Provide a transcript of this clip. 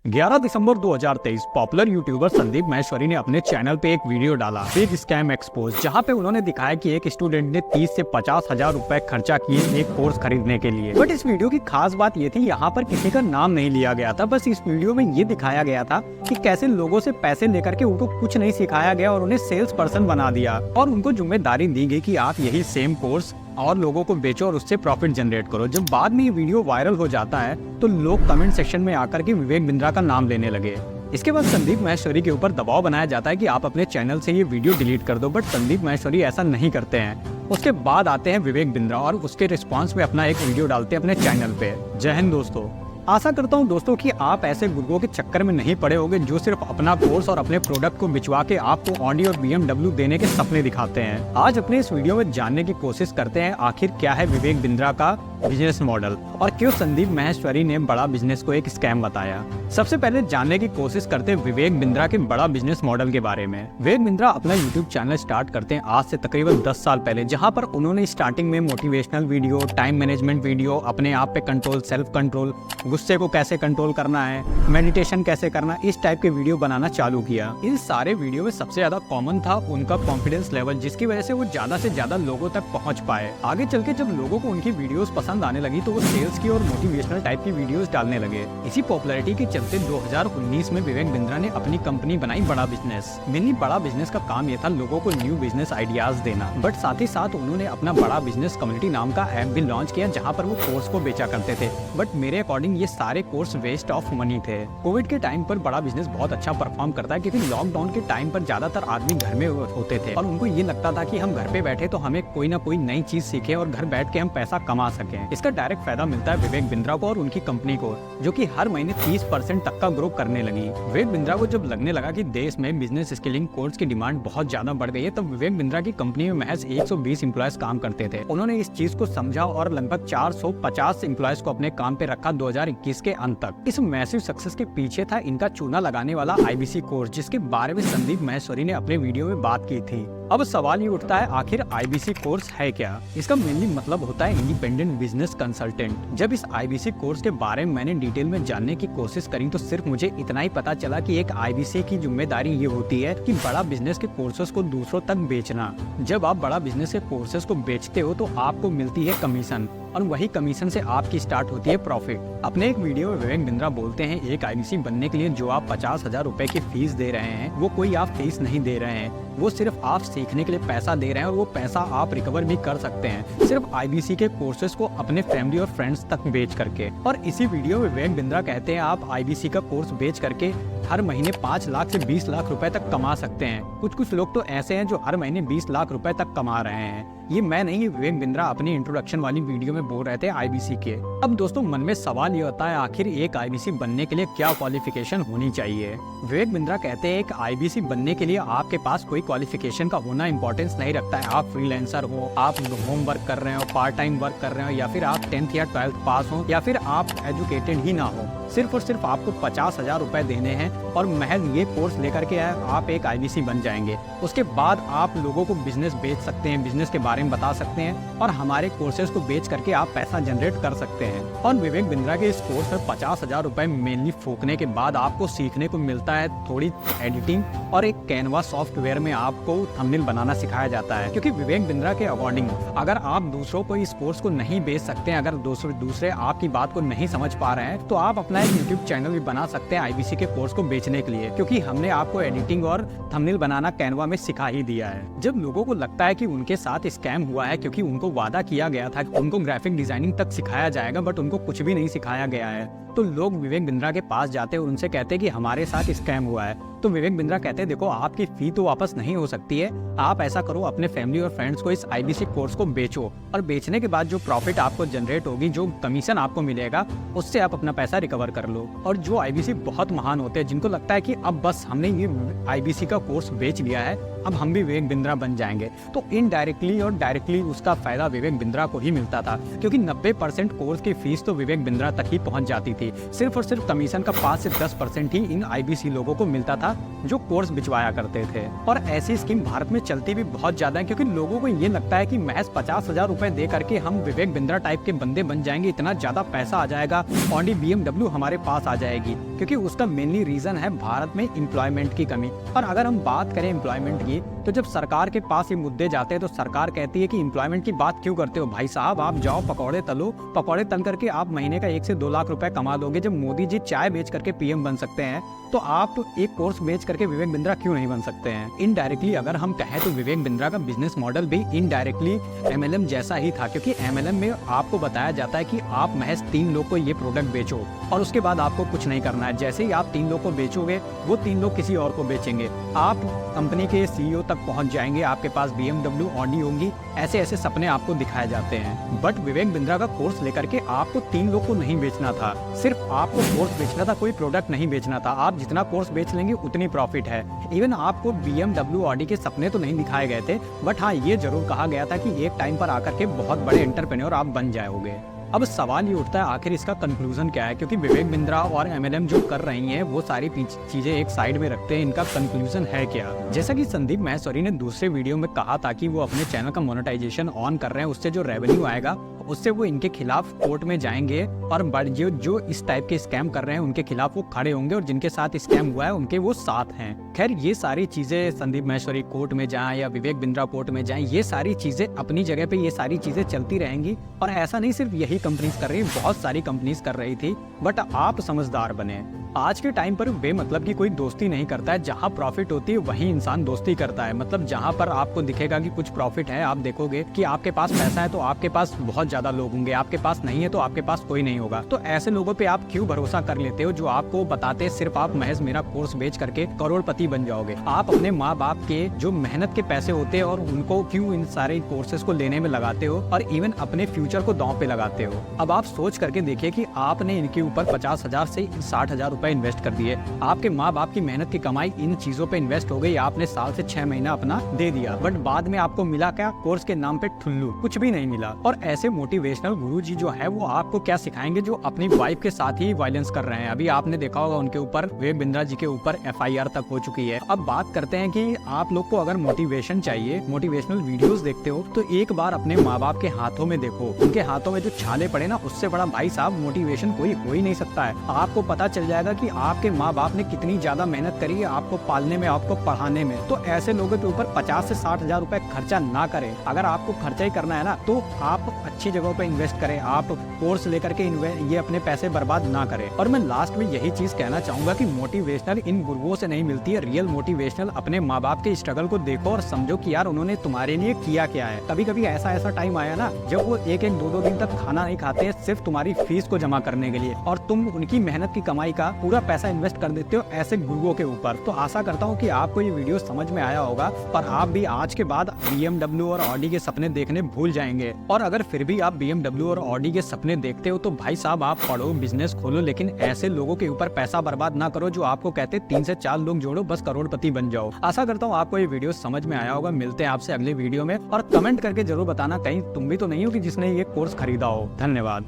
11 दिसंबर 2023 popular YouTuber Sandeep Maheshwari ने अपने channel पे एक वीडियो डाला बिग स्कैम एक्सपोज, जहां पे उन्होंने दिखाया कि एक स्टूडेंट ने 30 से 50 हजार रुपए खर्चा किए एक कोर्स खरीदने के लिए। बट इस वीडियो की खास बात ये थी, यहाँ पर किसी का नाम नहीं लिया गया था। बस इस वीडियो में ये दिखाया गया था कि कैसे लोगों से पैसे लेकर के उनको कुछ नहीं सिखाया गया और उन्हें सेल्स पर्सन बना दिया और उनको जिम्मेदारी दी गई कि आप यही सेम कोर्स और लोगों को बेचो और उससे प्रॉफिट जनरेट करो। जब बाद में ये वीडियो वायरल हो जाता है तो लोग कमेंट सेक्शन में आकर के विवेक बिंद्रा का नाम लेने लगे। इसके बाद संदीप माहेश्वरी के ऊपर दबाव बनाया जाता है कि आप अपने चैनल से ये वीडियो डिलीट कर दो, बट संदीप माहेश्वरी ऐसा नहीं करते हैं। उसके बाद आते हैं विवेक बिंद्रा और उसके रिस्पॉन्स में अपना एक वीडियो डालते हैं अपने चैनल पे। जय हिंद दोस्तों, आशा करता हूं दोस्तों कि आप ऐसे गुरुओं के चक्कर में नहीं पड़े होंगे जो सिर्फ अपना कोर्स और अपने प्रोडक्ट को बिचवा के आपको ऑडी और BMW देने के सपने दिखाते हैं। आज अपने इस वीडियो में जानने की कोशिश करते हैं आखिर क्या है विवेक बिंद्रा का बिजनेस मॉडल और क्यों संदीप माहेश्वरी ने बड़ा बिजनेस को एक स्कैम बताया। सबसे पहले जानने की कोशिश करते हैं विवेक बिंद्रा के बड़ा बिजनेस मॉडल के बारे में। विवेक बिंद्रा अपना यूट्यूब चैनल स्टार्ट करते हैं आज से तकरीबन 10 साल पहले, जहां पर उन्होंने स्टार्टिंग में motivational video, time management video, अपने आप पे कंट्रोल, सेल्फ कंट्रोल, गुस्से को कैसे कंट्रोल करना है, मेडिटेशन कैसे करना, इस टाइप के वीडियो बनाना चालू किया। इन सारे वीडियो में सबसे ज्यादा कॉमन था उनका कॉन्फिडेंस लेवल, जिसकी वजह से वो ज्यादा से ज्यादा लोगों तक पहुंच पाए। आगे चल के जब लोगों को उनकी वीडियोस पसंद आने लगी तो वो सेल्स की और मोटिवेशनल टाइप की वीडियोस डालने लगे। इसी पॉपुलैरिटी के चलते 2019 में विवेक बिंद्रा ने अपनी कंपनी बनाई बड़ा बिजनेस। मेनली बड़ा बिजनेस का काम ये था लोगों को न्यू बिजनेस आइडियाज देना, बट साथ ही साथ उन्होंने अपना बड़ा बिजनेस कम्युनिटी नाम का ऐप भी लॉन्च किया जहाँ पर वो कोर्स को बेचा करते थे। बट मेरे अकॉर्डिंग ये सारे कोर्स वेस्ट ऑफ मनी थे। कोविड के टाइम पर बड़ा बिजनेस बहुत अच्छा परफॉर्म करता है क्योंकि लॉकडाउन के टाइम पर ज्यादातर आदमी घर में होते थे और उनको ये लगता था कि हम घर पे बैठे तो हमें कोई ना कोई नई चीज सीखे और घर बैठ के हम पैसा कमा सकें। इसका डायरेक्ट फायदा मिलता है विवेक बिंद्रा को और उनकी कंपनी को, जो कि हर महीने 30% तक का ग्रो करने लगी। विवेक बिंद्रा को जब लगने लगा कि देश में बिजनेस स्किलिंग कोर्स की डिमांड बहुत ज्यादा बढ़ गई है, तब विवेक बिंद्रा की कंपनी में महज 120 एम्प्लॉयज काम करते थे। उन्होंने इस चीज को समझा और लगभग 450 एम्प्लॉयज को अपने काम पे रखा 2021 के अंत तक। इस मैसिव सक्सेस के पीछे था इनका चूना लगाने वाला IBC कोर्स, जिसके बारे में संदीप माहेश्वरी ने अपने वीडियो में बात की थी। अब सवाल ये उठता है आखिर IBC कोर्स है क्या। इसका मेनली मतलब होता है इंडिपेंडेंट बिजनेस कंसल्टेंट। जब इस IBC कोर्स के बारे में मैंने डिटेल में जानने की कोशिश करी तो सिर्फ मुझे इतना ही पता चला कि एक IBC की जिम्मेदारी ये होती है कि बड़ा बिजनेस के कोर्सेज को दूसरों तक बेचना। जब आप बड़ा बिजनेस के कोर्सेज को बेचते हो तो आपको मिलती है कमीशन और वही कमीशन से आपकी स्टार्ट होती है प्रॉफिट। अपने एक वीडियो में विवेक बिंद्रा बोलते हैं एक IBC बनने के लिए जो आप 50,000 रुपए की फीस दे रहे हैं वो कोई आप फीस नहीं दे रहे हैं, वो सिर्फ आप सीखने के लिए पैसा दे रहे हैं और वो पैसा आप रिकवर भी कर सकते हैं सिर्फ IBC के कोर्सेज को अपने फैमिली और फ्रेंड्स तक बेच करके। और इसी वीडियो में विवेक बिंद्रा कहते हैं आप IBC का कोर्स बेच करके हर महीने 5 लाख से 20 लाख रुपए तक कमा सकते हैं। कुछ लोग तो ऐसे हैं जो हर महीने 20 लाख रुपए तक कमा रहे हैं। ये मैं नहीं, विवेक बिंद्रा अपनी इंट्रोडक्शन वाली वीडियो में बोल रहे थे IBC के। अब दोस्तों मन में सवाल ये होता है आखिर एक IBC बनने के लिए क्या क्वालिफिकेशन होनी चाहिए। विवेक बिंद्रा कहते हैं एक IBC बनने के लिए आपके पास कोई क्वालिफिकेशन का होना इंपॉर्टेंस नहीं रखता है। आप फ्रीलांसर हो, आप होम वर्क कर रहे हो, पार्ट टाइम वर्क कर रहे हो, या फिर आप 10th या 12th पास हो, या फिर आप एजुकेटेड ही ना हो। सिर्फ और सिर्फ आपको 50,000 रुपए देने हैं और महज ये कोर्स लेकर के आप एक IBC बन जाएंगे। उसके बाद आप लोगों को बिजनेस बेच सकते हैं, बिजनेस के बारे में बता सकते हैं और हमारे कोर्सेज को बेच करके आप पैसा जनरेट कर सकते हैं। और विवेक बिंद्रा के इस कोर्स में 50,000 रुपए मेनली फूकने के बाद आपको सीखने को मिलता है थोड़ी एडिटिंग और एक कैनवा सॉफ्टवेयर में आपको थंबनेल बनाना सिखाया जाता है। क्योंकि विवेक बिंद्रा के अकॉर्डिंग अगर आप दूसरों को इस कोर्स को नहीं बेच सकते हैं, अगर दूसरे आपकी बात को नहीं समझ पा रहे हैं, तो आप अपना एक यूट्यूब चैनल भी बना सकते हैं IBC के कोर्स को बेचने के लिए, क्योंकि हमने आपको एडिटिंग और थंबनेल बनाना कैनवा में सिखा ही दिया है। जब लोगों को लगता है कि उनके साथ स्कैम हुआ है क्योंकि उनको वादा किया गया था कि उनको ग्राफिक डिजाइनिंग तक सिखाया जाएगा बट उनको कुछ भी नहीं सिखाया गया है, तो लोग विवेक बिंद्रा के पास जाते हैं और उनसे कहते हैं कि हमारे साथ स्कैम हुआ है। तो विवेक बिंद्रा कहते हैं देखो आपकी फी तो वापस नहीं हो सकती है, आप ऐसा करो अपने फैमिली और फ्रेंड्स को इस IBC कोर्स को बेचो और बेचने के बाद जो प्रॉफिट आपको जनरेट होगी, जो कमीशन आपको मिलेगा, उससे आप अपना पैसा रिकवर कर लो। और जो IBC बहुत महान होते हैं जिनको लगता है कि अब बस हमने ये IBC का कोर्स बेच लिया है अब हम भी विवेक बिंद्रा बन जाएंगे। तो इनडायरेक्टली और डायरेक्टली उसका फायदा विवेक बिंद्रा को ही मिलता था, क्योंकि 90% कोर्स की फीस तो विवेक बिंद्रा तक ही पहुंच जाती थी। सिर्फ और सिर्फ कमीशन का 5 से 10% ही इन IBC लोगों को मिलता था जो कोर्स बिचवाया करते थे। और ऐसी स्कीम भारत में चलती भी बहुत ज्यादा है, क्योंकि लोगों को ये लगता है कि महज 50,000 रुपए दे करके हम विवेक बिंद्रा टाइप के बंदे बन जाएंगे, इतना ज्यादा पैसा आ जाएगा, ऑडी BMW हमारे पास आ जाएगी। क्योंकि उसका मेनली रीजन है भारत में एम्प्लॉयमेंट की कमी। और अगर हम बात करें एम्प्लॉयमेंट की, तो जब सरकार के पास ये मुद्दे जाते हैं तो सरकार कहती है कि एम्प्लॉयमेंट की बात क्यों करते हो भाई साहब, आप जाओ पकौड़े तलो, पकौड़े तल करके आप महीने का 1 से 2 लाख रुपए कमा लोगे। जब मोदी जी चाय बेच करके PM बन सकते हैं, तो आप एक कोर्स बेच करके विवेक बिंद्रा क्यों नहीं बन सकते हैं। इनडायरेक्टली अगर हम कहें तो विवेक बिंद्रा का बिजनेस मॉडल भी इनडायरेक्टली MLM जैसा ही था, क्योंकि MLM में आपको बताया जाता है कि आप महज 3 लोग को ये प्रोडक्ट बेचो और उसके बाद आपको कुछ नहीं करना है। जैसे ही आप 3 लोग को बेचोगे, वो 3 लोग किसी और को बेचेंगे, आप कंपनी के CEO तक पहुंच जाएंगे, आपके पास BMW ऑडी होंगी, ऐसे ऐसे सपने आपको दिखाए जाते हैं। बट विवेक बिंद्रा का कोर्स लेकर के आपको 3 लोग को नहीं बेचना था, सिर्फ आपको कोर्स बेचना था, कोई प्रोडक्ट नहीं बेचना था। आप जितना कोर्स बेच लेंगे उतनी प्रॉफिट है। इवन आपको BMW ऑडी के सपने तो नहीं दिखाए गए थे, बट हाँ ये जरूर कहा गया था कि एक टाइम पर आकर के बहुत बड़े एंटरप्रेन्योर आप बन जाओगे। अब सवाल ये उठता है आखिर इसका कंक्लूजन क्या है, क्योंकि विवेक बिंद्रा और MLM जो कर रही हैं वो सारी चीजें एक साइड में रखते हैं, इनका कंक्लूजन है क्या। जैसा कि संदीप माहेश्वरी ने दूसरे वीडियो में कहा था कि वो अपने चैनल का मोनेटाइजेशन ऑन कर रहे हैं, उससे जो रेवेन्यू आएगा उससे वो इनके खिलाफ कोर्ट में जाएंगे और जो इस टाइप के स्कैम कर रहे हैं उनके खिलाफ वो खड़े होंगे, और जिनके साथ स्कैम हुआ है उनके वो साथ हैं। खैर ये सारी चीजें संदीप माहेश्वरी कोर्ट में जाएं या विवेक बिंद्रा कोर्ट में जाएं, ये सारी चीजें अपनी जगह पे ये सारी चीजें चलती रहेंगी। और ऐसा नहीं सिर्फ यही कंपनीज कर रही, बहुत सारी कंपनीज कर रही थी, बट आप समझदार बने। आज के टाइम पर बेमतलब की कोई दोस्ती नहीं करता है, जहाँ प्रॉफिट होती है वहीं इंसान दोस्ती करता है। मतलब जहाँ पर आपको दिखेगा कि कुछ प्रॉफिट है, आप देखोगे कि आपके पास पैसा है तो आपके पास बहुत ज्यादा लोग होंगे, आपके पास नहीं है तो आपके पास कोई नहीं होगा। तो ऐसे लोगों पे आप क्यों भरोसा कर लेते हो जो आपको बताते हैं सिर्फ आप महज मेरा कोर्स बेच करके करोड़पति बन जाओगे। आप अपने माँ बाप के जो मेहनत के पैसे होते हैं और उनको क्यों इन सारे कोर्सेज को लेने में लगाते हो, और इवन अपने फ्यूचर को दांव पे लगाते हो। अब आप सोच करके देखिए कि आपने इनके ऊपर 50,000 से 60,000 रुपए इन्वेस्ट कर दिए, आपके माँ बाप की मेहनत की कमाई इन चीजों पे इन्वेस्ट हो गई, आपने साल से 6 महीना अपना दे दिया, बट बाद में आपको मिला क्या? कोर्स के नाम पे ठुल्लू, कुछ भी नहीं मिला। और ऐसे मोटिवेशनल गुरुजी जो है वो आपको क्या सिखाएंगे, जो अपनी वाइफ के साथ ही वायलेंस कर रहे हैं। अभी आपने देखा होगा उनके ऊपर, विवेक बिंद्रा जी के ऊपर FIR तक हो चुकी है। अब बात करते हैं कि आप लोग को अगर मोटिवेशन चाहिए, मोटिवेशनल वीडियोस देखते हो तो एक बार अपने माँ बाप के हाथों में देखो, उनके हाथों में जो छाले पड़े ना, उससे बड़ा भाई साहब मोटिवेशन कोई हो ही नहीं सकता है। आपको पता चल जाएगा कि आपके माँ बाप ने कितनी ज्यादा मेहनत करी है आपको पालने में, आपको पढ़ाने में। तो ऐसे लोगों के ऊपर 50 से 60,000 रुपए खर्चा ना करें। अगर आपको खर्चा ही करना है ना, तो आप अच्छी जगहों पे इन्वेस्ट करें, आप कोर्स लेकर के ये अपने पैसे बर्बाद ना करें। और मैं लास्ट में यही चीज कहना चाहूंगा कि मोटिवेशनल इन गुरुओं से नहीं मिलती है, रियल मोटिवेशनल अपने माँ बाप के स्ट्रगल को देखो और समझो कि यार उन्होंने तुम्हारे लिए किया क्या है। कभी कभी ऐसा टाइम आया ना जब वो 1-1, 2-2 दिन तक खाना नहीं खाते हैं सिर्फ तुम्हारी फीस को जमा करने के लिए, और तुम उनकी मेहनत की कमाई का पूरा पैसा इन्वेस्ट कर देते हो ऐसे गुरुओं के ऊपर। तो आशा करता हूँ कि आपको ये वीडियो समझ में आया होगा और आप भी आज के बाद BMW और ऑडी के सपने देखने भूल जाएंगे। और अगर फिर भी आप BMW और ऑडी के सपने देखते हो तो भाई साहब आप पढ़ो, बिजनेस खोलो, लेकिन ऐसे लोगों के ऊपर पैसा बर्बाद ना करो जो आपको कहते 3 से 4 लोग जोड़ो बस करोड़पति बन जाओ। आशा करता हूँ आपको ये वीडियो समझ में आया होगा। मिलते हैं आपसे अगले वीडियो में, और कमेंट करके जरूर बताना कहीं तुम भी तो नहीं हो कि जिसने ये कोर्स खरीदा हो। धन्यवाद।